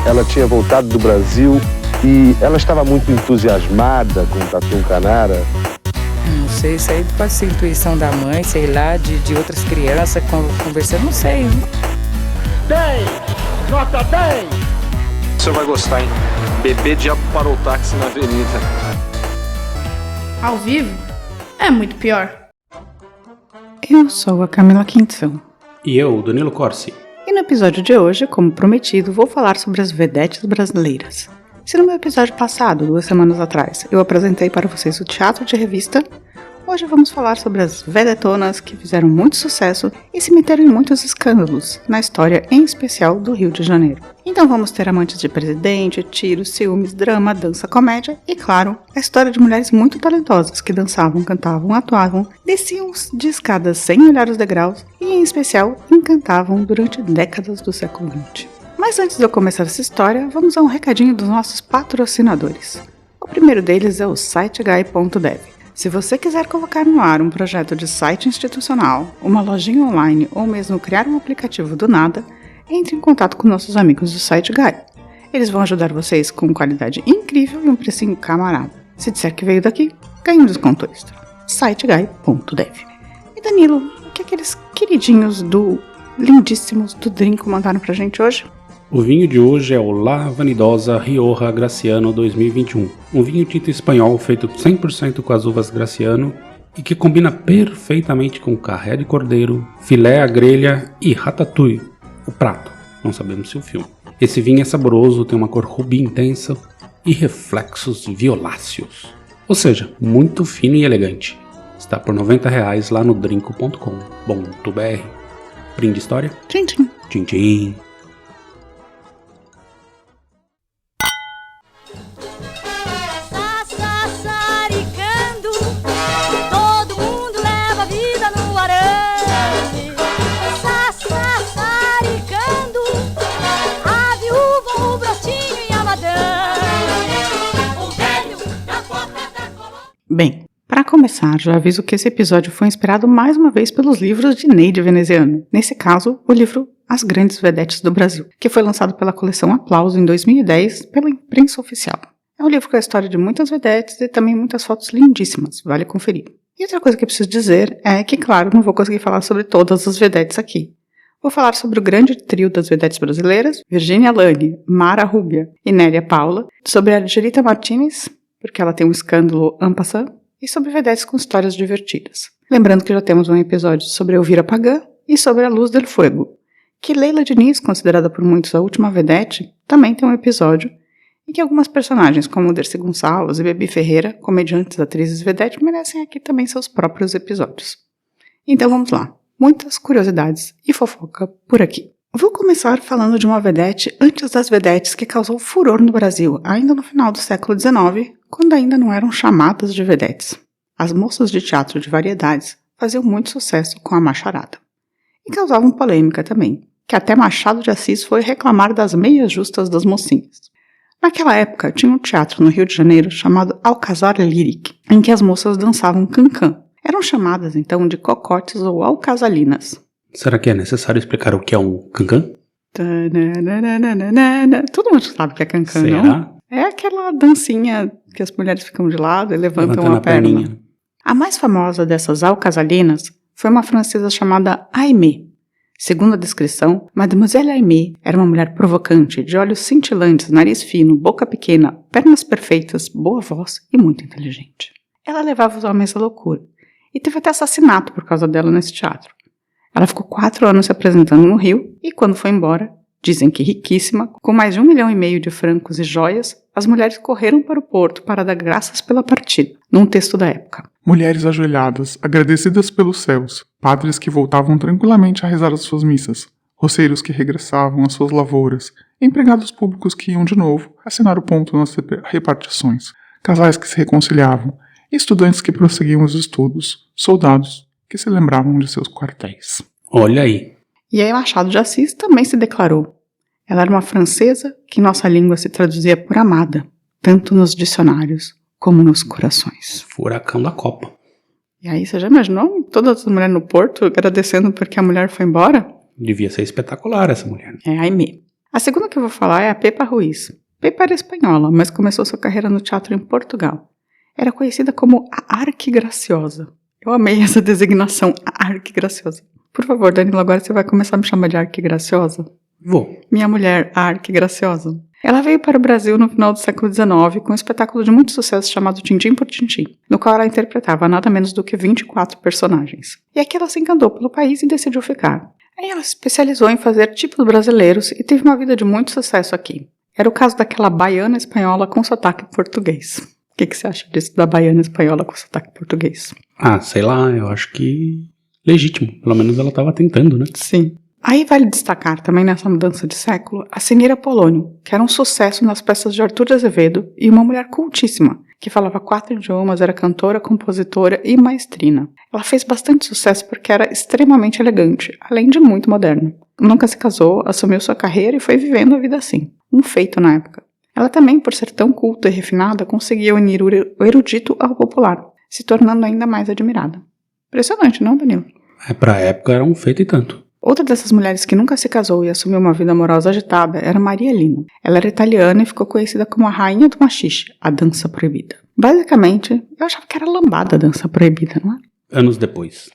ela tinha voltado do Brasil e ela estava muito entusiasmada com o Tatu Canara. Não sei, isso aí pode ser intuição da mãe, sei lá, de outras crianças conversando, não sei. 10! Nota 10! O senhor vai gostar, hein? Bebê diabo parou o táxi na avenida. Ao vivo é muito pior. Eu sou a Camila Quinção. E eu, Danilo Corsi. E no episódio de hoje, como prometido, vou falar sobre as vedetes brasileiras. Se no meu episódio passado, 2 semanas atrás, eu apresentei para vocês o teatro de revista, hoje vamos falar sobre as vedetonas que fizeram muito sucesso e se meteram em muitos escândalos na história, em especial do Rio de Janeiro. Então vamos ter amantes de presidente, tiros, ciúmes, drama, dança, comédia e, claro, a história de mulheres muito talentosas que dançavam, cantavam, atuavam, desciam de escadas sem olhar os degraus e, em especial, encantavam durante décadas do século XX. Mas antes de eu começar essa história, vamos a um recadinho dos nossos patrocinadores. O primeiro deles é o SiteGuy.dev. Se você quiser colocar no ar um projeto de site institucional, uma lojinha online ou mesmo criar um aplicativo do nada, entre em contato com nossos amigos do SiteGuy. Eles vão ajudar vocês com qualidade incrível e um precinho camarada. Se disser que veio daqui, ganha um desconto extra. SiteGuy.dev. E Danilo, o que aqueles queridinhos lindíssimos do Drinco mandaram pra gente hoje? O vinho de hoje é o La Vanidosa Rioja Graciano 2021, um vinho tinto espanhol feito 100% com as uvas Graciano e que combina perfeitamente com carré de cordeiro, filé à grelha e ratatouille, o prato, não sabemos se o filme. Esse vinho é saboroso, tem uma cor rubi intensa e reflexos violáceos, ou seja, muito fino e elegante. Está por R$90 lá no drinco.com.br. Brinde história? Tchim, tchim. Tchim, tchim. Bem, para começar, já aviso que esse episódio foi inspirado mais uma vez pelos livros de Neide Veneziano. Nesse caso, o livro As Grandes Vedetes do Brasil, que foi lançado pela coleção Aplauso em 2010 pela imprensa oficial. É um livro com a história de muitas vedetes e também muitas fotos lindíssimas, vale conferir. E outra coisa que eu preciso dizer é que, claro, não vou conseguir falar sobre todas as vedetes aqui. Vou falar sobre o grande trio das vedetes brasileiras, Virgínia Lani, Mara Rubia e Nélia Paula, sobre a Angelita Martinez, porque ela tem um escândalo en passant, e sobre vedetes com histórias divertidas. Lembrando que já temos um episódio sobre Elvira Pagã e sobre a Luz del Fuego, que Leila Diniz, considerada por muitos a última vedete, também tem um episódio, e que algumas personagens como Dercy Gonçalves e Bebi Ferreira, comediantes, atrizes vedete, merecem aqui também seus próprios episódios. Então vamos lá, muitas curiosidades e fofoca por aqui. Vou começar falando de uma vedete antes das vedetes que causou furor no Brasil, ainda no final do século XIX, quando ainda não eram chamadas de vedetes. As moças de teatro de variedades faziam muito sucesso com a macharada. E causavam polêmica também, que até Machado de Assis foi reclamar das meias justas das mocinhas. Naquela época, tinha um teatro no Rio de Janeiro chamado Alcazar Lyric, em que as moças dançavam cancan. Eram chamadas, então, de cocotes ou alcazalinas. Será que é necessário explicar o que é um cancan? Todo mundo sabe o que é cancan, Será? não? É aquela dancinha que as mulheres ficam de lado e levantam a perna. Perninha. A mais famosa dessas alcazalinas foi uma francesa chamada Aimée. Segundo a descrição, Mademoiselle Aimée era uma mulher provocante, de olhos cintilantes, nariz fino, boca pequena, pernas perfeitas, boa voz e muito inteligente. Ela levava os homens à loucura, e teve até assassinato por causa dela nesse teatro. Ela ficou 4 anos se apresentando no Rio, e quando foi embora, dizem que riquíssima, com mais de 1,5 milhão de francos e joias, as mulheres correram para o porto para dar graças pela partida, num texto da época. Mulheres ajoelhadas, agradecidas pelos céus, padres que voltavam tranquilamente a rezar as suas missas, roceiros que regressavam às suas lavouras, empregados públicos que iam de novo assinar o ponto nas repartições, casais que se reconciliavam, estudantes que prosseguiam os estudos, soldados que se lembravam de seus quartéis. Olha aí. E aí Machado de Assis também se declarou. Ela era uma francesa que em nossa língua se traduzia por amada, tanto nos dicionários como nos corações. Furacão da Copa. E aí você já imaginou todas as mulheres no porto agradecendo porque a mulher foi embora? Devia ser espetacular essa mulher. É a Aimée. A segunda que eu vou falar é a Pepa Ruiz. Pepa era espanhola, mas começou sua carreira no teatro em Portugal. Era conhecida como a Arquigraciosa. Eu amei essa designação, a Arquigraciosa. Por favor, Danilo, agora você vai começar a me chamar de Arquigraciosa? Vou. Minha mulher, a Arquigraciosa. Ela veio para o Brasil no final do século XIX com um espetáculo de muito sucesso chamado Tintim por Tintim, no qual ela interpretava nada menos do que 24 personagens. E aqui ela se encantou pelo país e decidiu ficar. Aí ela se especializou em fazer tipos brasileiros e teve uma vida de muito sucesso aqui. Era o caso daquela baiana espanhola com sotaque português. O que você acha disso, da baiana espanhola com sotaque português? Ah, sei lá, eu acho que legítimo. Pelo menos ela estava tentando, né? Sim. Aí vale destacar também nessa mudança de século a Senira Polônio, que era um sucesso nas peças de Arthur de Azevedo e uma mulher cultíssima, que falava 4 idiomas, era cantora, compositora e maestrina. Ela fez bastante sucesso porque era extremamente elegante, além de muito moderna. Nunca se casou, assumiu sua carreira e foi vivendo a vida assim. Um feito na época. Ela também, por ser tão culta e refinada, conseguia unir o erudito ao popular, se tornando ainda mais admirada. Impressionante, não, Danilo? Pra época era um feito e tanto. Outra dessas mulheres que nunca se casou e assumiu uma vida amorosa agitada era Maria Lino. Ela era italiana e ficou conhecida como a rainha do machixe, a dança proibida. Basicamente, eu achava que era lambada a dança proibida, não é? Anos depois.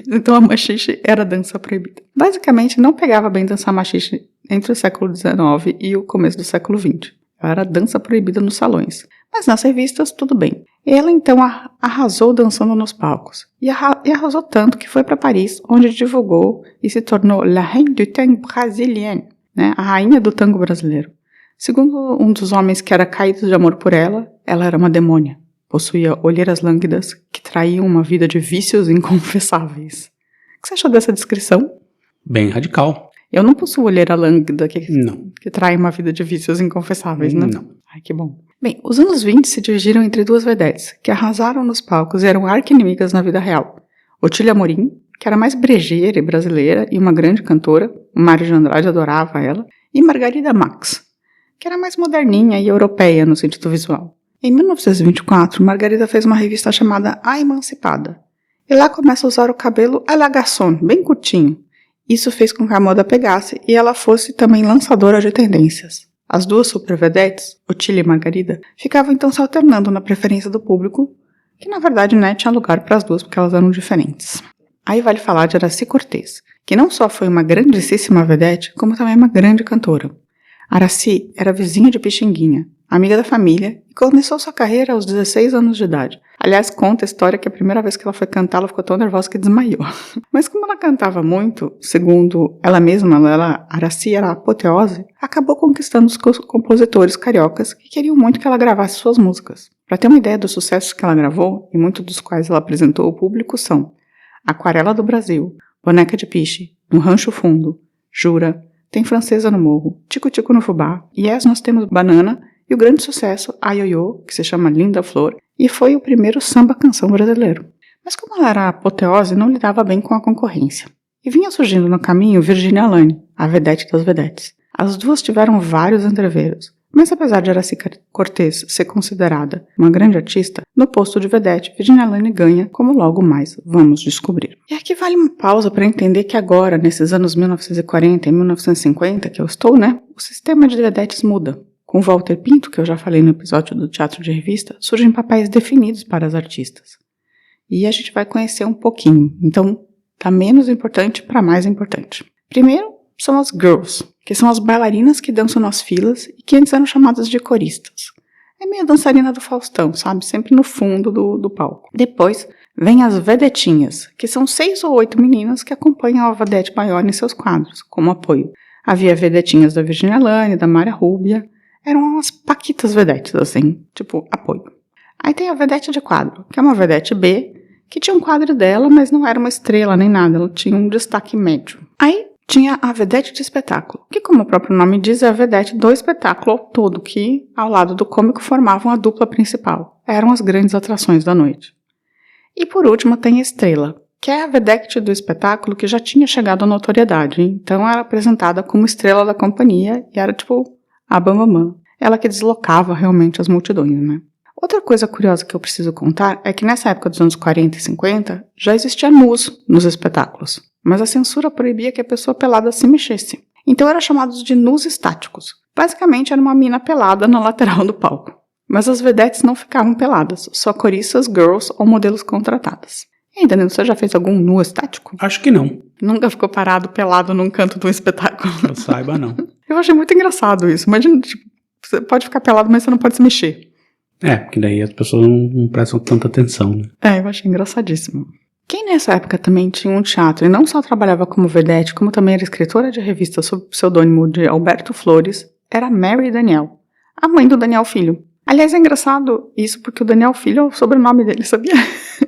Então a machixe era a dança proibida. Basicamente, não pegava bem dançar machixe entre o século XIX e o começo do século XX. Ela era dança proibida nos salões. Mas nas revistas, tudo bem. Ela então arrasou dançando nos palcos. E arrasou tanto que foi para Paris, onde divulgou e se tornou La Reine du Tango Brasilienne, né? A rainha do tango brasileiro. Segundo um dos homens que era caído de amor por ela era uma demônia. Possuía olheiras lânguidas que traíam uma vida de vícios inconfessáveis. O que você achou dessa descrição? Bem radical. Eu não possuo olheira lânguida que trai uma vida de vícios inconfessáveis, né? Não. Ai, que bom. Bem, os anos 20 se dividiram entre duas vedetes, que arrasaram nos palcos e eram arqui-inimigas na vida real. Otília Amorim, que era mais brejeira e brasileira e uma grande cantora, o Mário de Andrade adorava ela, e Margarida Max, que era mais moderninha e europeia no sentido visual. Em 1924, Margarida fez uma revista chamada A Emancipada, e lá começa a usar o cabelo à la garçon, bem curtinho. Isso fez com que a moda pegasse e ela fosse também lançadora de tendências. As duas supervedetes, Otília e Margarida, ficavam então se alternando na preferência do público, que na verdade tinha lugar para as duas porque elas eram diferentes. Aí vale falar de Aracy Cortez, que não só foi uma grandíssima vedete, como também uma grande cantora. Aracy era vizinha de Pixinguinha, amiga da família, e começou sua carreira aos 16 anos de idade. Aliás, conta a história que a primeira vez que ela foi cantar, ela ficou tão nervosa que desmaiou. Mas como ela cantava muito, segundo ela mesma, Aracy era a apoteose, acabou conquistando os compositores cariocas que queriam muito que ela gravasse suas músicas. Para ter uma ideia dos sucessos que ela gravou, e muitos dos quais ela apresentou ao público, são Aquarela do Brasil, Boneca de Piche, No Rancho Fundo, Jura, Tem Francesa no Morro, Tico Tico no Fubá, Yes, Nós Temos Banana, e o grande sucesso, A Ioiô, que se chama Linda Flor, e foi o primeiro samba-canção brasileiro. Mas como ela era a apoteose, não lidava bem com a concorrência. E vinha surgindo no caminho Virginia Alane, a vedete das vedetes. As duas tiveram vários entreveros, mas apesar de Aracy Cortez ser considerada uma grande artista, no posto de vedete, Virginia Alane ganha, como logo mais vamos descobrir. E aqui vale uma pausa para entender que agora, nesses anos 1940 e 1950 que eu estou, o sistema de vedetes muda. Com Walter Pinto, que eu já falei no episódio do Teatro de Revista, surgem papéis definidos para as artistas. E a gente vai conhecer um pouquinho. Então, tá menos importante para mais importante. Primeiro, são as girls, que são as bailarinas que dançam nas filas e que antes eram chamadas de coristas. É meio dançarina do Faustão, sabe? Sempre no fundo do palco. Depois, vem as vedetinhas, que são 6 ou 8 meninas que acompanham a vedete maior em seus quadros, como apoio. Havia vedetinhas da Virginia Alane, da Maria Rúbia. Eram umas paquitas vedetes, assim, tipo, apoio. Aí tem a vedete de quadro, que é uma vedete B, que tinha um quadro dela, mas não era uma estrela nem nada, ela tinha um destaque médio. Aí tinha a vedete de espetáculo, que como o próprio nome diz, é a vedete do espetáculo ao todo, que ao lado do cômico formavam a dupla principal. Eram as grandes atrações da noite. E por último tem a estrela, que é a vedete do espetáculo que já tinha chegado à notoriedade, então era apresentada como estrela da companhia e era tipo a bambamã, ela que deslocava realmente as multidões, Outra coisa curiosa que eu preciso contar é que nessa época dos anos 40 e 50 já existia nus nos espetáculos, mas a censura proibia que a pessoa pelada se mexesse. Então eram chamados de nus estáticos. Basicamente era uma mina pelada na lateral do palco. Mas as vedetes não ficavam peladas, só coristas, girls ou modelos contratadas. E aí, Danilo, você já fez algum nu estático? Acho que não. Nunca ficou parado, pelado num canto do espetáculo? Que eu saiba, não. Eu achei muito engraçado isso. Imagina, tipo, você pode ficar pelado, mas você não pode se mexer. Porque daí as pessoas não prestam tanta atenção, né? Eu achei engraçadíssimo. Quem nessa época também tinha um teatro e não só trabalhava como vedete, como também era escritora de revista sob o pseudônimo de Alberto Flores, era Mary Daniel, a mãe do Daniel Filho. Aliás, é engraçado isso porque o Daniel Filho é o sobrenome dele, sabia?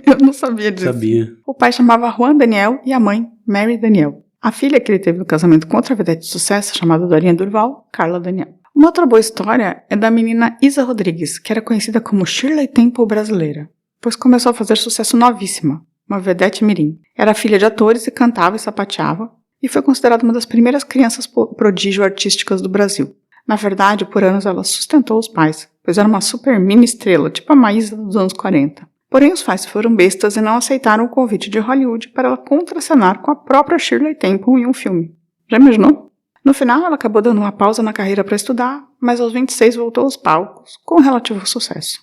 Eu não sabia disso. Sabia. O pai chamava Juan Daniel e a mãe Mary Daniel. A filha que ele teve no casamento com outra vedete de sucesso chamada Dorinha Durval, Carla Daniel. Uma outra boa história é da menina Isa Rodrigues, que era conhecida como Shirley Temple brasileira, pois começou a fazer sucesso novíssima, uma vedete mirim. Era filha de atores e cantava e sapateava, e foi considerada uma das primeiras crianças prodígio artísticas do Brasil. Na verdade, por anos ela sustentou os pais, pois era uma super mini estrela, tipo a Maísa dos anos 40. Porém, os pais foram bestas e não aceitaram o convite de Hollywood para ela contracenar com a própria Shirley Temple em um filme. Já imaginou? No final, ela acabou dando uma pausa na carreira para estudar, mas aos 26 voltou aos palcos, com relativo sucesso.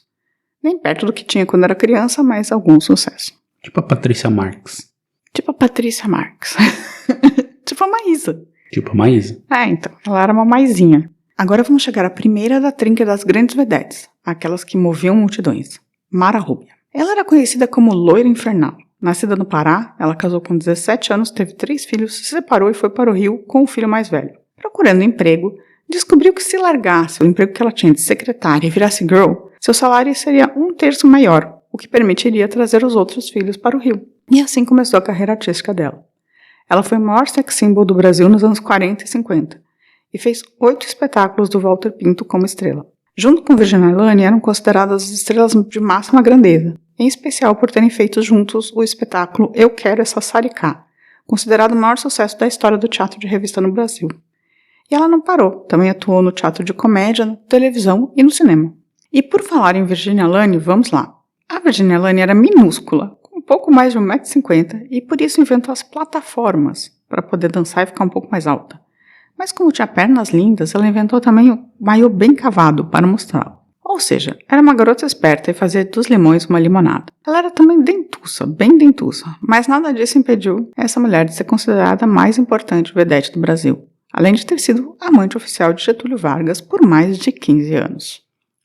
Nem perto do que tinha quando era criança, mas algum sucesso. Tipo a Patrícia Marx. Tipo a Patrícia Marx. Tipo a Maísa. Tipo a Maísa. Então, ela era uma maisinha. Agora vamos chegar à primeira da trinca das grandes vedetes, aquelas que moviam multidões. Mara Rubia. Ela era conhecida como Loira Infernal. Nascida no Pará, ela casou com 17 anos, teve 3 filhos, se separou e foi para o Rio com o filho mais velho. Procurando emprego, descobriu que se largasse o emprego que ela tinha de secretária e virasse girl, seu salário seria 1/3 maior, o que permitiria trazer os outros filhos para o Rio. E assim começou a carreira artística dela. Ela foi o maior sex symbol do Brasil nos anos 40 e 50 e fez 8 espetáculos do Walter Pinto como estrela. Junto com Virginia Lane, eram consideradas estrelas de máxima grandeza, em especial por terem feito juntos o espetáculo Eu Quero Essa Saricá, considerado o maior sucesso da história do teatro de revista no Brasil. E ela não parou, também atuou no teatro de comédia, na televisão e no cinema. E por falar em Virginia Lane, vamos lá. A Virginia Lane era minúscula, com um pouco mais de 1,50 m, e por isso inventou as plataformas, para poder dançar e ficar um pouco mais alta. Mas como tinha pernas lindas, ela inventou também o maiô bem cavado para mostrá-lo. Ou seja, era uma garota esperta e fazia dos limões uma limonada. Ela era também dentuça, bem dentuça, mas nada disso impediu essa mulher de ser considerada a mais importante vedete do Brasil, além de ter sido amante oficial de Getúlio Vargas por mais de 15 anos.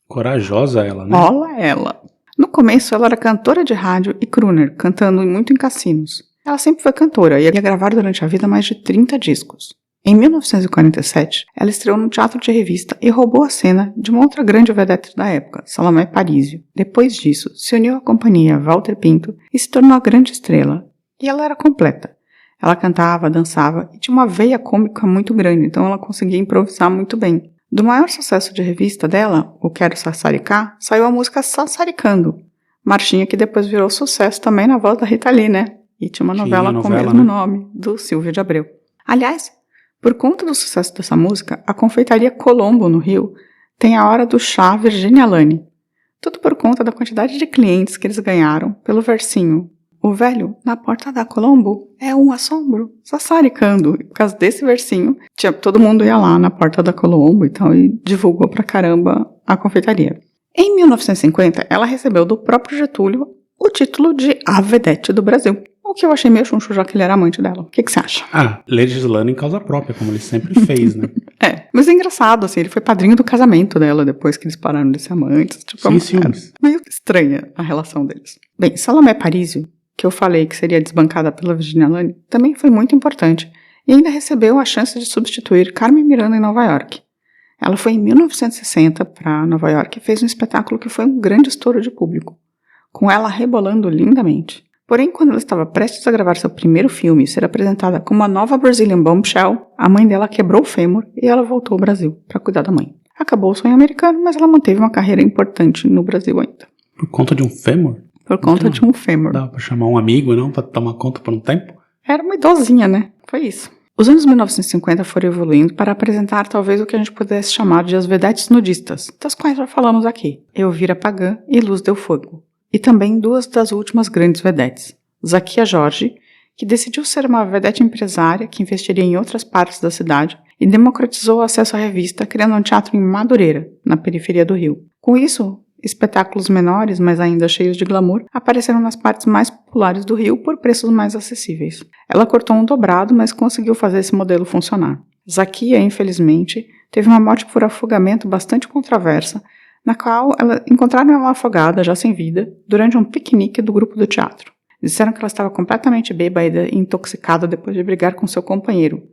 Corajosa ela, né? Olha ela! No começo, ela era cantora de rádio e crooner, cantando muito em cassinos. Ela sempre foi cantora e ia gravar durante a vida mais de 30 discos. Em 1947, ela estreou no teatro de revista e roubou a cena de uma outra grande vedete da época, Salomé Parísio. Depois disso, se uniu à companhia Walter Pinto e se tornou a grande estrela. E ela era completa. Ela cantava, dançava e tinha uma veia cômica muito grande, então ela conseguia improvisar muito bem. Do maior sucesso de revista dela, O Quero Sassaricá, saiu a música Sassaricando, marchinha que depois virou sucesso também na voz da Rita Lee, né? E tinha uma novela com o mesmo nome, do Silvio de Abreu. Aliás, por conta do sucesso dessa música, a confeitaria Colombo, no Rio, tem a Hora do Chá Virginia Lane. Tudo por conta da quantidade de clientes que eles ganharam pelo versinho O velho na porta da Colombo é um assombro, sassaricando. E por causa desse versinho, todo mundo ia lá na porta da Colombo e tal, e divulgou pra caramba a confeitaria. Em 1950, ela recebeu do próprio Getúlio o título de A Vedete do Brasil. O que eu achei meio chuncho, já que ele era amante dela. O que você acha? Legislando em causa própria, como ele sempre fez, né? Mas é engraçado, assim, ele foi padrinho do casamento dela depois que eles pararam de ser amantes. Meio estranha a relação deles. Bem, Salomé Parísio, que eu falei que seria desbancada pela Virginia Lane, também foi muito importante e ainda recebeu a chance de substituir Carmen Miranda em Nova York. Ela foi em 1960 para Nova York e fez um espetáculo que foi um grande estouro de público, com ela rebolando lindamente. Porém, quando ela estava prestes a gravar seu primeiro filme e ser apresentada como a nova Brazilian Bombshell, a mãe dela quebrou o fêmur e ela voltou ao Brasil para cuidar da mãe. Acabou o sonho americano, mas ela manteve uma carreira importante no Brasil ainda. Por conta de um fêmur? Por conta de um fêmur. Dá pra chamar um amigo, não? Pra tomar conta por um tempo? Era uma idosinha, né? Foi isso. Os anos 1950 foram evoluindo para apresentar talvez o que a gente pudesse chamar de as vedetes nudistas, das quais já falamos aqui. Elvira Pagan e Luz Del Fogo. E também duas das últimas grandes vedetes. Zakia Jorge, que decidiu ser uma vedete empresária que investiria em outras partes da cidade, e democratizou o acesso à revista, criando um teatro em Madureira, na periferia do Rio. Com isso, espetáculos menores, mas ainda cheios de glamour, apareceram nas partes mais populares do Rio por preços mais acessíveis. Ela cortou um dobrado, mas conseguiu fazer esse modelo funcionar. Zaquia, infelizmente, teve uma morte por afogamento bastante controversa, na qual encontraram ela afogada, já sem vida, durante um piquenique do grupo do teatro. Disseram que ela estava completamente bêbada e intoxicada depois de brigar com seu companheiro,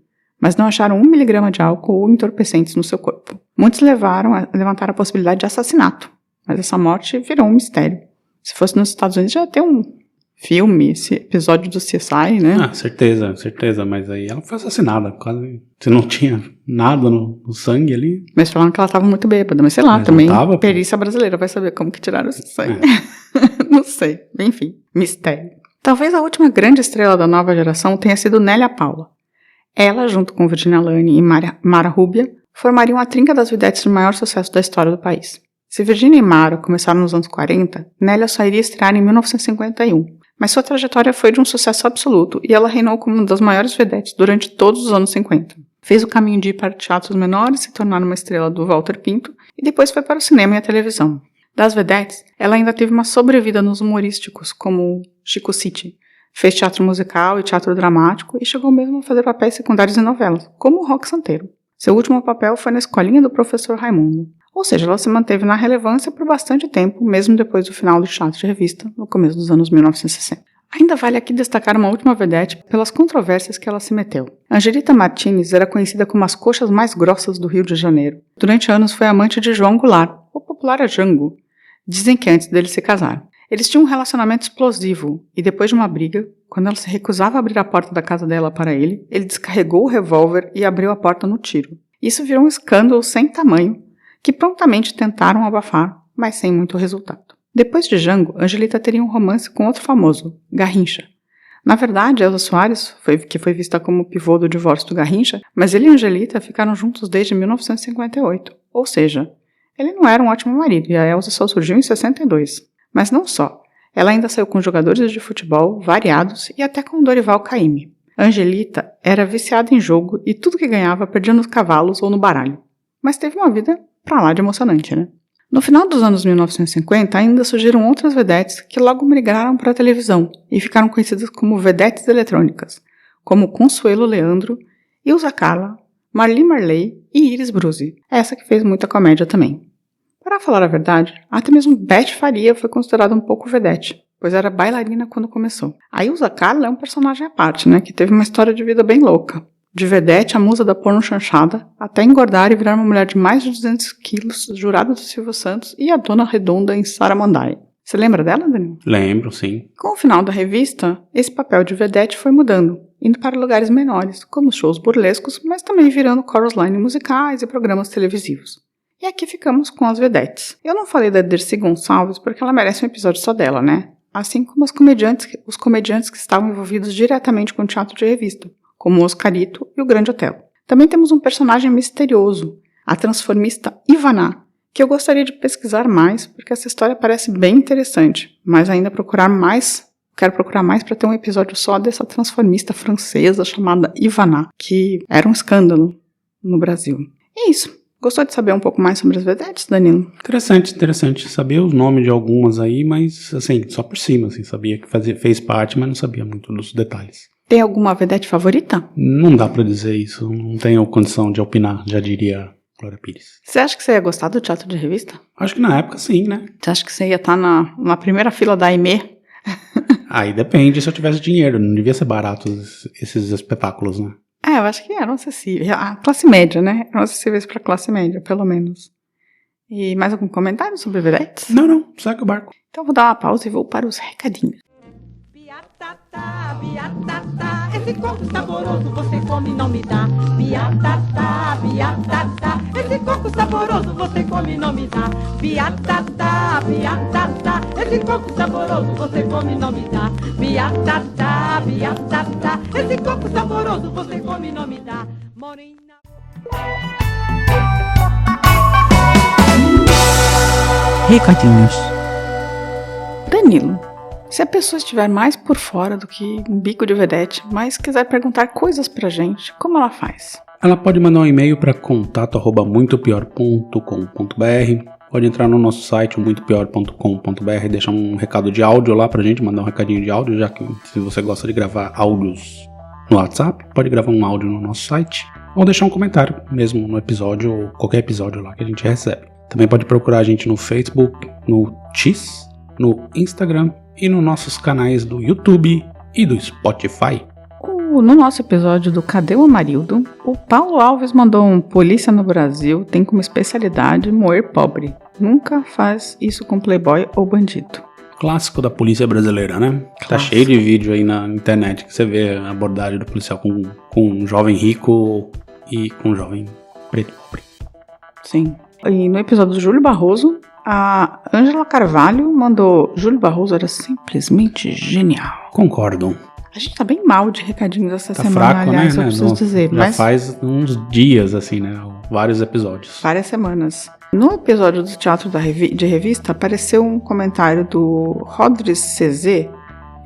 mas não acharam 1 miligrama de álcool ou entorpecentes no seu corpo. Muitos levantaram a possibilidade de assassinato, mas essa morte virou um mistério. Se fosse nos Estados Unidos, já ia ter um filme, esse episódio do CSI, né? Ah, certeza, mas aí ela foi assassinada, quase. Você não tinha nada no sangue ali. Mas falaram que ela estava muito bêbada, mas sei lá, Mas também tava, perícia brasileira vai saber como que tiraram esse sangue. Não sei, enfim, mistério. Talvez a última grande estrela da nova geração tenha sido Nélia Paula. Ela, junto com Virginia Lane e Mara Rubia, formariam a trinca das vedetes de maior sucesso da história do país. Se Virginia e Mara começaram nos anos 40, Nélia só iria estrear em 1951. Mas sua trajetória foi de um sucesso absoluto e ela reinou como uma das maiores vedetes durante todos os anos 50. Fez o caminho de ir para teatros menores, se tornar uma estrela do Walter Pinto e depois foi para o cinema e a televisão. Das vedetes, ela ainda teve uma sobrevida nos humorísticos, como Chico City. Fez teatro musical e teatro dramático e chegou mesmo a fazer papéis secundários em novelas, como o Roque Santeiro. Seu último papel foi na Escolinha do Professor Raimundo. Ou seja, ela se manteve na relevância por bastante tempo, mesmo depois do final do teatro de revista, no começo dos anos 1960. Ainda vale aqui destacar uma última vedete pelas controvérsias que ela se meteu. Angelita Martinez era conhecida como as coxas mais grossas do Rio de Janeiro. Durante anos foi amante de João Goulart, o popular Jango. Dizem que antes deles se casaram. Eles tinham um relacionamento explosivo, e depois de uma briga, quando ela se recusava a abrir a porta da casa dela para ele descarregou o revólver e abriu a porta no tiro. Isso virou um escândalo sem tamanho, que prontamente tentaram abafar, mas sem muito resultado. Depois de Jango, Angelita teria um romance com outro famoso, Garrincha. Na verdade, Elza Soares, que foi vista como pivô do divórcio do Garrincha, mas ele e Angelita ficaram juntos desde 1958, ou seja, ele não era um ótimo marido e a Elza só surgiu em 62. Mas não só, ela ainda saiu com jogadores de futebol variados e até com Dorival Caymmi. Angelita era viciada em jogo e tudo que ganhava perdia nos cavalos ou no baralho. Mas teve uma vida pra lá de emocionante, né? No final dos anos 1950, ainda surgiram outras vedetes que logo migraram para a televisão e ficaram conhecidas como vedetes eletrônicas, como Consuelo Leandro, Ilza Carla, Marli Marley e Iris Bruzi, essa que fez muita comédia também. Para falar a verdade, até mesmo Beth Faria foi considerada um pouco vedete, pois era bailarina quando começou. A Ilza Carla é um personagem à parte, né, que teve uma história de vida bem louca. De vedete, a musa da porno chanchada, até engordar e virar uma mulher de mais de 200 quilos, jurada do Silvio Santos e a dona redonda em Saramandai. Você lembra dela, Danilo? Lembro, sim. Com o final da revista, esse papel de vedete foi mudando, indo para lugares menores, como shows burlescos, mas também virando chorus line musicais e programas televisivos. E aqui ficamos com as vedetes. Eu não falei da Dercy Gonçalves porque ela merece um episódio só dela, né? Assim como os comediantes que estavam envolvidos diretamente com o teatro de revista, como o Oscarito e o Grande Hotel. Também temos um personagem misterioso, a transformista Ivana, que eu gostaria de pesquisar mais, porque essa história parece bem interessante, mas ainda quero procurar mais para ter um episódio só dessa transformista francesa chamada Ivana, que era um escândalo no Brasil. E é isso. Gostou de saber um pouco mais sobre as vedetes, Danilo? Interessante. Sabia os nomes de algumas aí, mas assim, só por cima, assim, sabia que fez parte, mas não sabia muito dos detalhes. Tem alguma vedete favorita? Não dá pra dizer isso, não tenho condição de opinar, já diria Glória Pires. Você acha que você ia gostar do teatro de revista? Acho que na época sim, né? Você acha que você ia estar na primeira fila da Aimee? Aí depende se eu tivesse dinheiro, não devia ser barato esses espetáculos, né? Eu acho que eram acessíveis. A classe média, né? Eram acessíveis pra classe média, pelo menos. E mais algum comentário sobre vedetes? Não, segue o barco. Então vou dar uma pausa e vou para os recadinhos. Biatata, biatata, esse coco saboroso você come e não me dá. Biatata, biatata, esse coco saboroso você come e não me dá. Biatata, biatata, esse coco saboroso você come e não me dá. Biatata, biatata, esse coco saboroso você come e não me dá. Morena. Recadinhos. Danilo, se a pessoa estiver mais por fora do que um bico de vedete, mas quiser perguntar coisas pra gente, como ela faz? ela pode mandar um e-mail para contato@muitopior.com.br. Pode entrar no nosso site, muitopior.com.br, deixar um recado de áudio lá pra gente, mandar um recadinho de áudio, já que se você gosta de gravar áudios no WhatsApp, pode gravar um áudio no nosso site, ou deixar um comentário mesmo no episódio, ou qualquer episódio lá que a gente recebe. Também pode procurar a gente no Facebook, no X, no Instagram e nos nossos canais do YouTube e do Spotify. No nosso episódio do Cadê o Amarildo, o Paulo Alves mandou um: polícia no Brasil tem como especialidade moer pobre. Nunca faz isso com playboy ou bandido. Clássico da polícia brasileira, né? Clássico. Tá cheio de vídeo aí na internet que você vê a abordagem do policial com um jovem rico e com um jovem preto pobre. Sim. E no episódio do Júlio Barroso, a Ângela Carvalho mandou: Júlio Barroso era simplesmente genial. Concordo. A gente tá bem mal de recadinhos essa Tá semana, fraco, aliás, né? eu preciso dizer. Já Mas faz uns dias, assim, né? Vários episódios. várias semanas. No episódio do Teatro de Revista, apareceu um comentário do Rodrigues CZ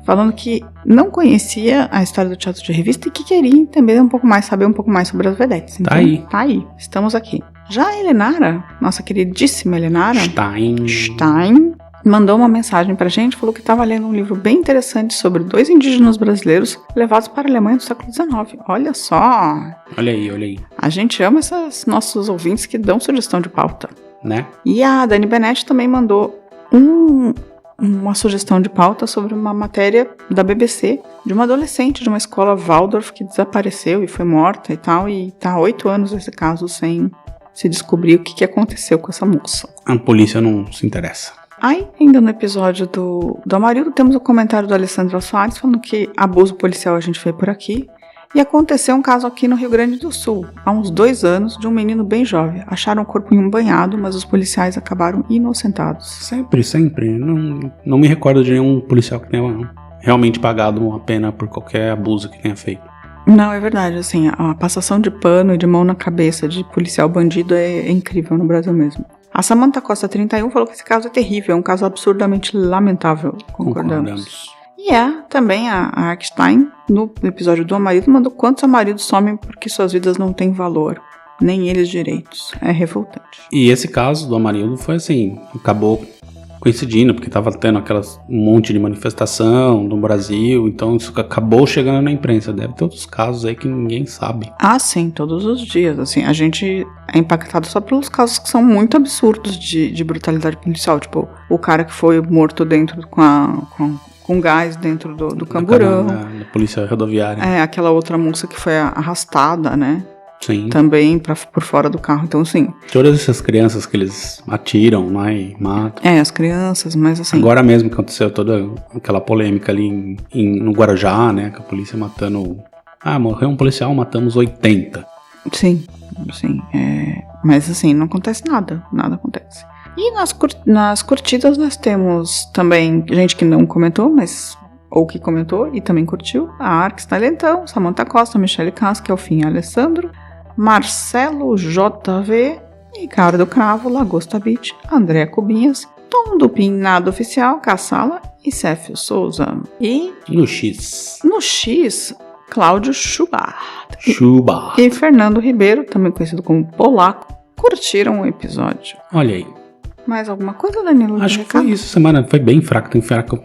falando que não conhecia a história do Teatro de Revista e que queria entender saber um pouco mais sobre as vedetes. Então, tá aí, estamos aqui. Já a Helenara, nossa queridíssima Helenara Stein, mandou uma mensagem pra gente, falou que estava lendo um livro bem interessante sobre 2 indígenas brasileiros levados para a Alemanha do século XIX. Olha só! Olha aí. A gente ama esses nossos ouvintes que dão sugestão de pauta. Né? E a Dani Benetti também mandou uma sugestão de pauta sobre uma matéria da BBC de uma adolescente de uma escola Waldorf que desapareceu e foi morta e tal, e tá há 8 anos esse caso sem se descobrir o que aconteceu com essa moça. A polícia não se interessa. Aí, ainda no episódio do Amarildo, temos o comentário do Alessandro Soares falando que abuso policial a gente vê por aqui. E aconteceu um caso aqui no Rio Grande do Sul, há uns 2 anos, de um menino bem jovem. Acharam o corpo em um banhado, mas os policiais acabaram inocentados. Sempre. Não me recordo de nenhum policial que tenha realmente pagado uma pena por qualquer abuso que tenha feito. Não, é verdade, assim, a passação de pano e de mão na cabeça de policial bandido é incrível no Brasil mesmo. A Samantha Costa 31 falou que esse caso é terrível, é um caso absurdamente lamentável. Concordamos. E também a Arkstein, no episódio do Amarido, mandou quantos amaridos somem porque suas vidas não têm valor, nem eles direitos. É revoltante. E esse caso do Amarildo foi assim, acabou coincidindo, porque tava tendo um monte de manifestação no Brasil, então isso acabou chegando na imprensa. Deve ter outros casos aí que ninguém sabe. Ah, sim, todos os dias, assim, a gente é impactado só pelos casos que são muito absurdos de brutalidade policial, tipo, o cara que foi morto dentro com gás dentro do camburão. Da polícia rodoviária. É, aquela outra moça que foi arrastada, né? Sim. Também por fora do carro, então sim. Todas essas crianças que eles atiram lá e matam. É, as crianças, mas assim... Agora mesmo que aconteceu toda aquela polêmica ali no Guarujá, né? Com a polícia matando... morreu um policial, matamos 80. Sim. Mas assim, não acontece nada acontece. E nas curtidas nós temos também gente que não comentou, ou que comentou e também curtiu. A Arx Talentão, Samantha Costa, Michele Casca, Elfinha Alessandro, Marcelo JV, Ricardo Cravo, Lagosta Beach, André Cubinhas, Tom Dupin, Nada Oficial, Caçala e Céfio Souza. E no X, Cláudio Schubart e Fernando Ribeiro, também conhecido como Polaco, curtiram o episódio. Olha aí. Mais alguma coisa, Danilo? Acho que foi isso. Semana foi bem fraco, tem fraco.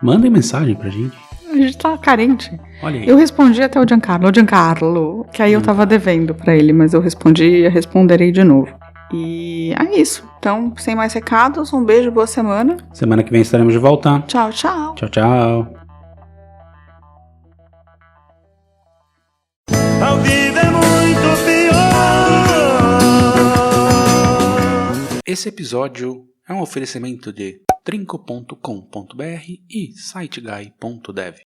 Mandem mensagem pra gente. A gente tá carente. Olha aí. Eu respondi até o Giancarlo, que aí eu tava devendo pra ele, mas eu respondi e responderei de novo. E é isso. Então, sem mais recados, um beijo, boa semana. Semana que vem estaremos de volta. Tchau, tchau. Tchau, tchau. Ao vivo é muito pior. Esse episódio é um oferecimento de trinco.com.br e siteguy.dev.